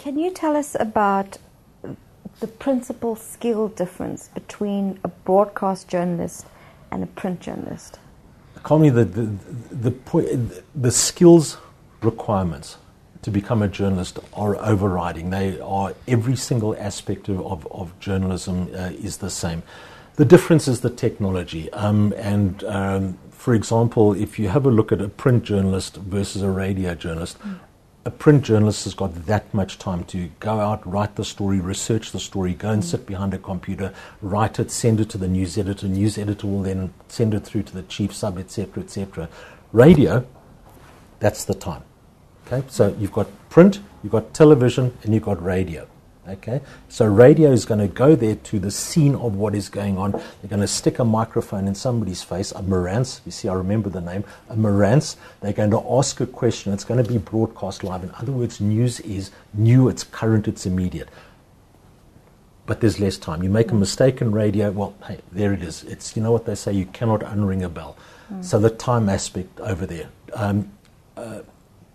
Can you tell us about the principal skill difference between a broadcast journalist and a print journalist? Connie, the skills requirements to become a journalist are overriding. They are, every single aspect of journalism is the same. The difference is the technology. For example, if you have a look at a print journalist versus a radio journalist, a print journalist has got that much time to go out, write the story, research the story, go and sit behind a computer, write it, send it to the news editor. News editor will then send it through to the chief sub, etc., etc. Radio, that's the time. Okay, so you've got print, you've got television, and you've got radio. Okay, so radio is going to go there to the scene of what is going on. They're going to stick a microphone in somebody's face, a Marantz. You see, I remember the name, a Marantz. They're going to ask a question. It's going to be broadcast live. In other words, news is new, it's current, it's immediate. But there's less time. You make a mistake in radio, well, hey, there it is. It's, you know what they say, you cannot unring a bell. So the time aspect over there.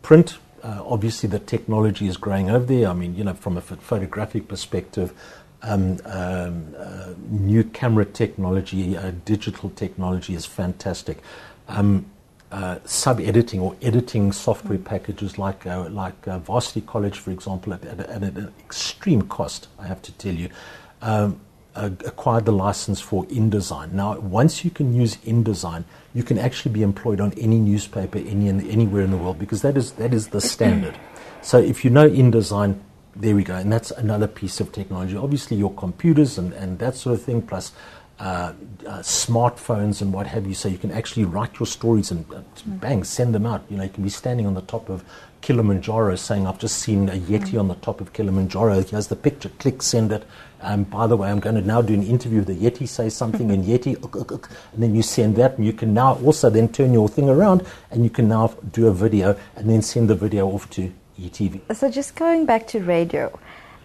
Print, obviously the technology is growing over there. I mean, you know, from a photographic perspective, new camera technology, digital technology is fantastic. Sub-editing or editing software packages like Varsity College, for example, at an extreme cost, I have to tell you, acquired the license for InDesign. Now, once you can use InDesign, you can actually be employed on any newspaper anywhere in the world, because that is the standard. So if you know InDesign, there we go, and that's another piece of technology. Obviously, your computers and that sort of thing, plus smartphones and what have you, so you can actually write your stories and bang, send them out. You know, you can be standing on the top of Kilimanjaro saying, I've just seen a Yeti on the top of Kilimanjaro. Here's the picture, click, send it. By the way, I'm going to now do an interview with the Yeti, say something in Yeti, and then you send that, and you can now also then turn your thing around, and you can now do a video, and then send the video off to ETV. So just going back to radio,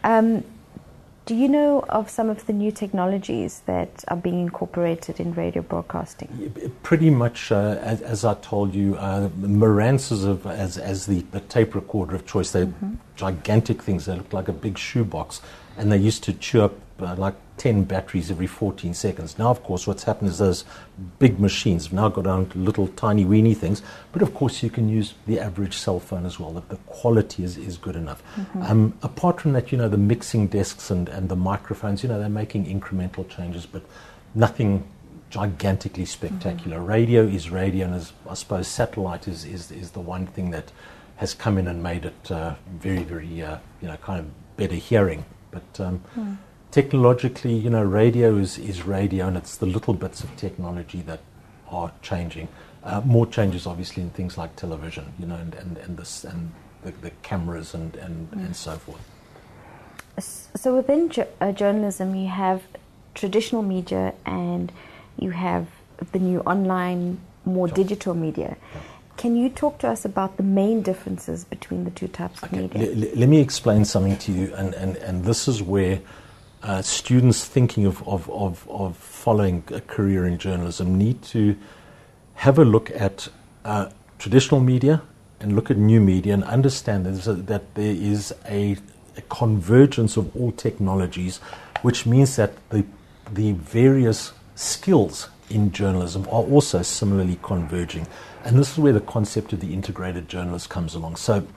do you know of some of the new technologies that are being incorporated in radio broadcasting? Pretty much, as I told you, Marantz as the tape recorder of choice. They're gigantic things. They look like a big shoebox, and they used to chew up like 10 batteries every 14 seconds. Now, of course, what's happened is those big machines have now got down to little tiny weeny things. But, of course, you can use the average cell phone as well. The quality is good enough. Apart from that, you know, the mixing desks and the microphones, you know, they're making incremental changes, but nothing gigantically spectacular. Radio is radio, and I suppose satellite is the one thing that has come in and made it very, very, you know, kind of better hearing. But technologically, you know, radio is radio, and it's the little bits of technology that are changing. More changes, obviously, in things like television, you know, and the cameras and so forth. So within journalism, you have traditional media and you have the new online, more digital media. Can you talk to us about the main differences between the two types of media? Let me explain something to you, and this is where students thinking of following a career in journalism need to have a look at traditional media and look at new media and understand that there is a convergence of all technologies, which means that the various skills in journalism are also similarly converging. And this is where the concept of the integrated journalist comes along. So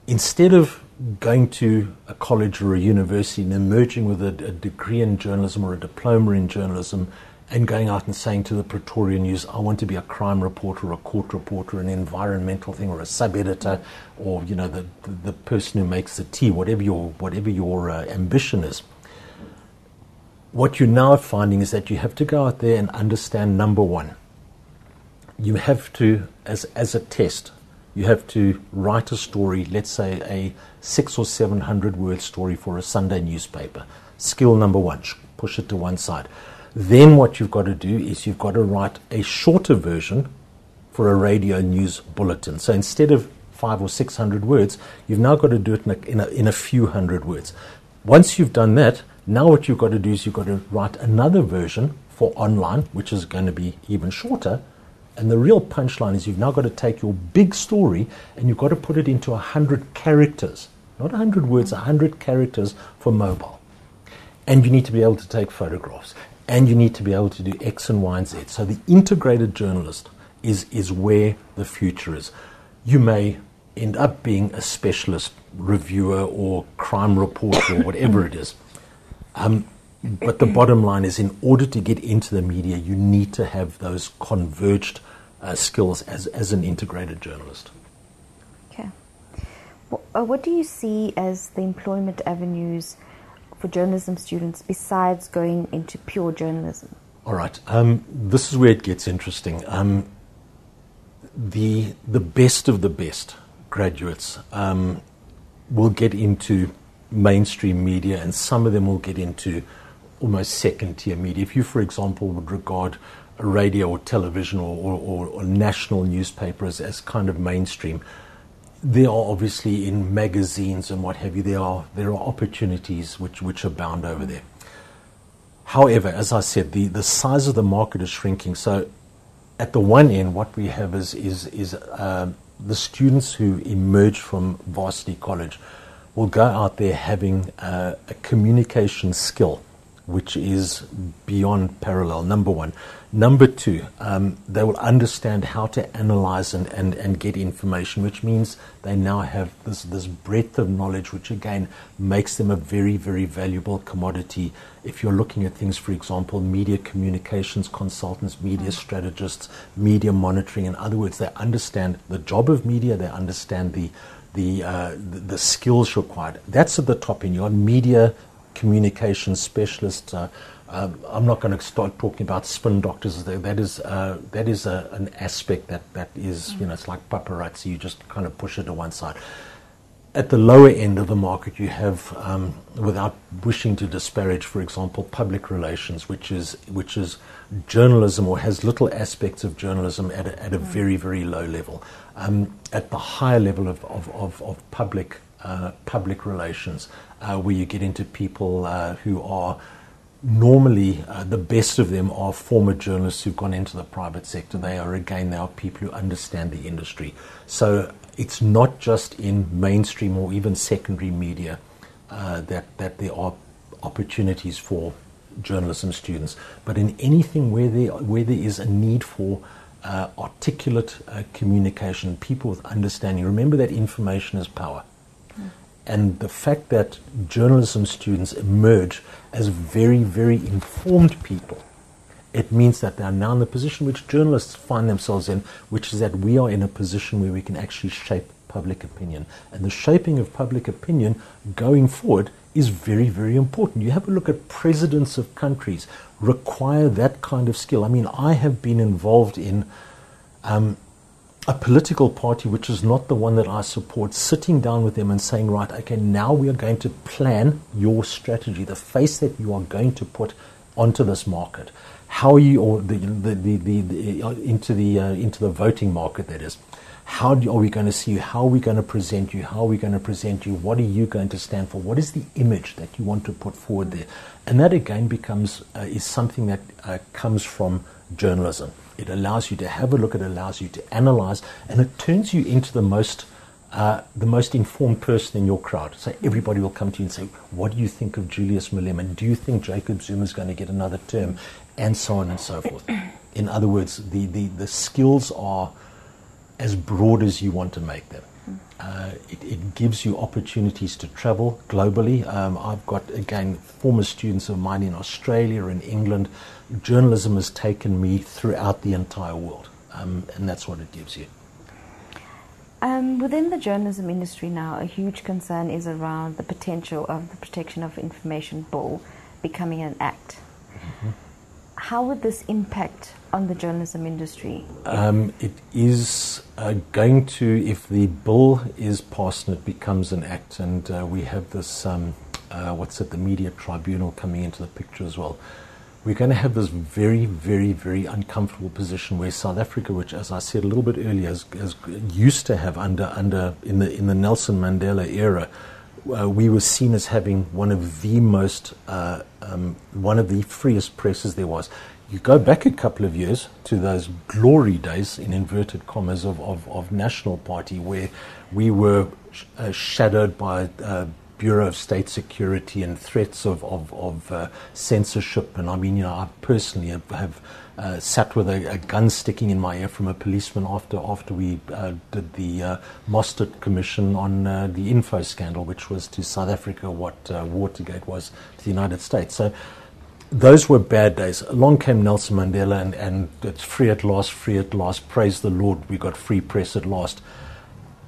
instead of going to a college or a university and emerging with a degree in journalism or a diploma in journalism and going out and saying to the Pretoria News, I want to be a crime reporter or a court reporter, an environmental thing, or a sub-editor, or, you know, the person who makes the tea, whatever your ambition is. What you're now finding is that you have to go out there and understand, number one, you have to, as a test, you have to write a story, let's say a 600 or 700 word story for a Sunday newspaper. Skill number one, push it to one side. Then what you've got to do is you've got to write a shorter version for a radio news bulletin. So instead of 500 or 600 words, you've now got to do it in a few hundred words. Once you've done that, now what you've got to do is you've got to write another version for online, which is going to be even shorter. And the real punchline is you've now got to take your big story and you've got to put it into 100 characters. not 100 words, 100 characters for mobile. And you need to be able to take photographs. And you need to be able to do X and Y and Z. So the integrated journalist is where the future is. You may end up being a specialist reviewer or crime reporter or whatever it is. But the bottom line is, in order to get into the media, you need to have those converged skills as an integrated journalist. Okay. What do you see as the employment avenues for journalism students besides going into pure journalism? All right. This is where it gets interesting. The best of the best graduates will get into mainstream media, and some of them will get into almost second-tier media. If you, for example, would regard a radio or television or national newspapers as kind of mainstream, there are obviously in magazines and what have you, there are opportunities which abound over there. However, as I said, the size of the market is shrinking. So at the one end, what we have is the students who emerge from varsity college will go out there having a communication skill which is beyond parallel, number one. Number two, they will understand how to analyze and get information, which means they now have this breadth of knowledge, which again makes them a very, very valuable commodity. If you're looking at things, for example, media communications consultants, media strategists, media monitoring, in other words, they understand the job of media, they understand the skills required. That's at the top end. You're on media communication specialists. I'm not going to start talking about spin doctors. That is an aspect that is, it's like paparazzi. You just kind of push it to one side. At the lower end of the market, you have, without wishing to disparage, for example, public relations, which is journalism or has little aspects of journalism at a very, very low level. At the higher level of public relations, where you get into people who are normally, the best of them are former journalists who've gone into the private sector. They are people who understand the industry. So it's not just in mainstream or even secondary media that there are opportunities for journalism students, but in anything where there is a need for articulate communication, people with understanding. Remember that information is power. And the fact that journalism students emerge as very, very informed people, it means that they are now in the position which journalists find themselves in, which is that we are in a position where we can actually shape public opinion. And the shaping of public opinion going forward is very, very important. You have a look at presidents of countries require that kind of skill. I mean, I have been involved in a political party which is not the one that I support, sitting down with them and saying, right, okay, now we are going to plan your strategy, the face that you are going to put onto this market, how you or into the voting market, that is. Are we going to see you? How are we going to present you? How are we going to present you? What are you going to stand for? What is the image that you want to put forward there? And that again is something that comes from journalism. It allows you to have a look, it allows you to analyze, and it turns you into the most informed person in your crowd. So everybody will come to you and say, what do you think of Julius Malema? Do you think Jacob Zuma is going to get another term? And so on and so forth. In other words, the skills are as broad as you want to make them. It gives you opportunities to travel globally. I've got, again, former students of mine in Australia and England. Journalism has taken me throughout the entire world, and that's what it gives you. Within the journalism industry now, a huge concern is around the potential of the Protection of Information Bill becoming an act. Mm-hmm. How would this impact on the journalism industry? It is going to, if the bill is passed and it becomes an act, and we have this, the media tribunal coming into the picture as well, we're going to have this very, very, very uncomfortable position where South Africa, which, as I said a little bit earlier, has used to have in the Nelson Mandela era, we were seen as having one of the freest presses there was. you go back a couple of years to those glory days, in inverted commas, of National Party, where we were shadowed by Bureau of State Security and threats of censorship. And I mean, you know, I personally have sat with a gun sticking in my ear from a policeman after we did the Mostert Commission on the info scandal, which was to South Africa what Watergate was to the United States. So those were bad days. Along came Nelson Mandela, and it's free at last, praise the Lord, we got free press at last.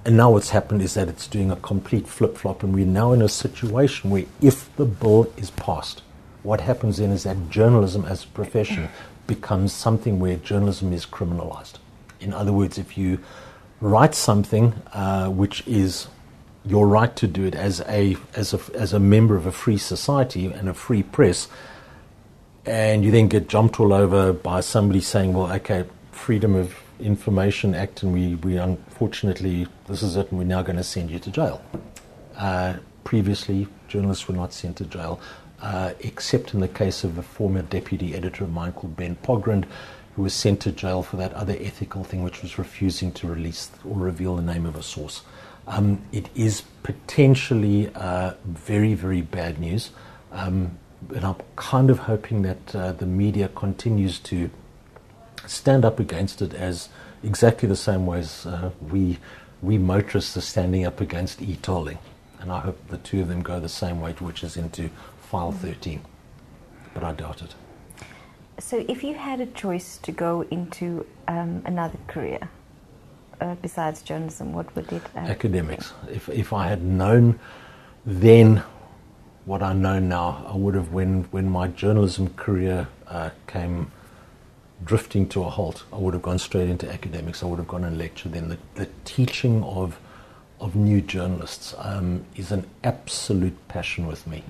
And now what's happened is that it's doing a complete flip-flop, and we're now in a situation where if the bill is passed, what happens then is that journalism as a profession becomes something where journalism is criminalized. In other words, if you write something which is your right to do it as a member of a free society and a free press, and you then get jumped all over by somebody saying, well, okay, Freedom of Information Act, and we unfortunately, this is it, and we're now going to send you to jail. Previously, journalists were not sent to jail, except in the case of a former deputy editor of mine called Ben Pogrund, who was sent to jail for that other ethical thing, which was refusing to release or reveal the name of a source. It is potentially very, very bad news, and I'm kind of hoping that the media continues to stand up against it as exactly the same way as we motorists are standing up against e-tolling. And I hope the two of them go the same way, which is into file 13. But I doubt it. So if you had a choice to go into another career besides journalism, what would it be? Academics. If I had known then what I know now, I would have, when my journalism career came drifting to a halt, I would have gone straight into academics. I would have gone and lectured. Then the teaching of new journalists is an absolute passion with me.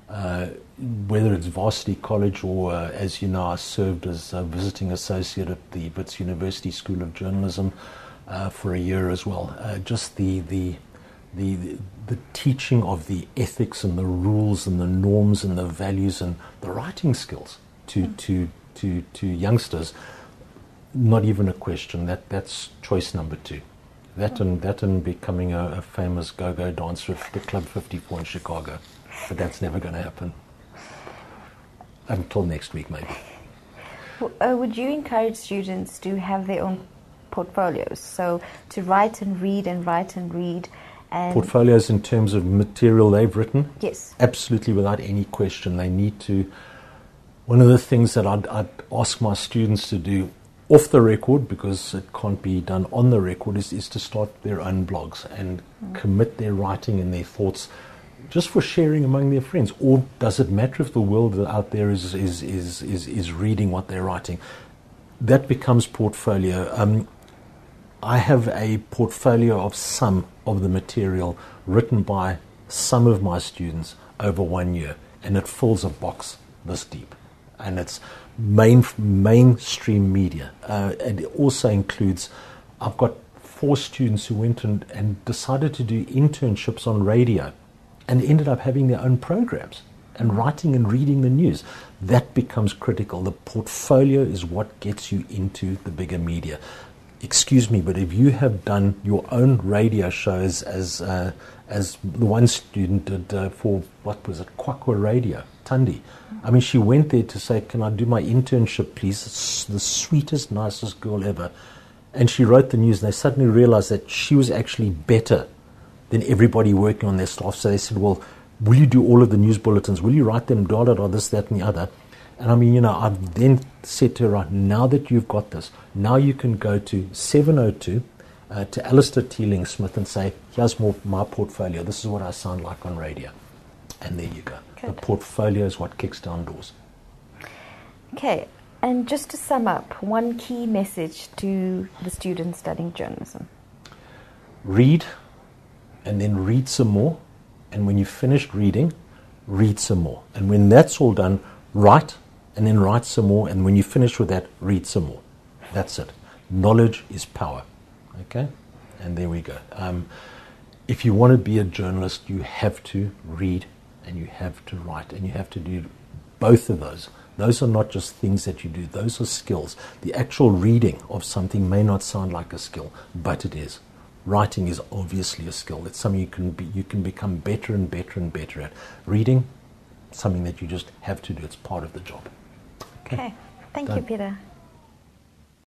Whether it's Varsity College or, as you know, I served as a visiting associate at the Wits University School of Journalism for a year as well. Just the teaching of the ethics and the rules and the norms and the values and the writing skills to youngsters, not even a question. That's choice number 2. That and becoming a famous go-go dancer at the Club 54 in Chicago. But that's never going to happen. Until next week, maybe. Would you encourage students to have their own portfolios? So to write and read and write and read. And portfolios in terms of material they've written? Yes. Absolutely, without any question. They need to. One of the things that I'd ask my students to do off the record, because it can't be done on the record, is to start their own blogs and commit their writing and their thoughts just for sharing among their friends. Or does it matter if the world out there is reading what they're writing? That becomes portfolio. I have a portfolio of some of the material written by some of my students over 1 year, and it fills a box this deep. And it's mainstream media. And it also includes, I've got 4 students who went and decided to do internships on radio and ended up having their own programs and writing and reading the news. That becomes critical. The portfolio is what gets you into the bigger media. Excuse me, but if you have done your own radio shows as the one student did for, what was it, Kwakwa Radio, Tundi. I mean, she went there to say, can I do my internship, please? It's the sweetest, nicest girl ever. And she wrote the news, and they suddenly realized that she was actually better than everybody working on their staff. So they said, well, will you do all of the news bulletins? Will you write them, or this, that, and the other? And I mean, you know, I've then said to her, right, now that you've got this, now you can go to 702 to Alistair Teeling Smith and say, here's my portfolio. This is what I sound like on radio. And there you go. Good. The portfolio is what kicks down doors. Okay, and just to sum up, one key message to the students studying journalism. Read, and then read some more. And when you've finished reading, read some more. And when that's all done, write, and then write some more. And when you finish with that, read some more. That's it. Knowledge is power. Okay? And there we go. If you want to be a journalist, you have to read and you have to write, and you have to do both of those Those are not just things that you do, those are skills. The actual reading of something may not sound like a skill, but it is. Writing is obviously a skill. It's something you can become better and better and better at. Reading, something that you just have to do. It's part of the job. Okay. Thank you, Peter.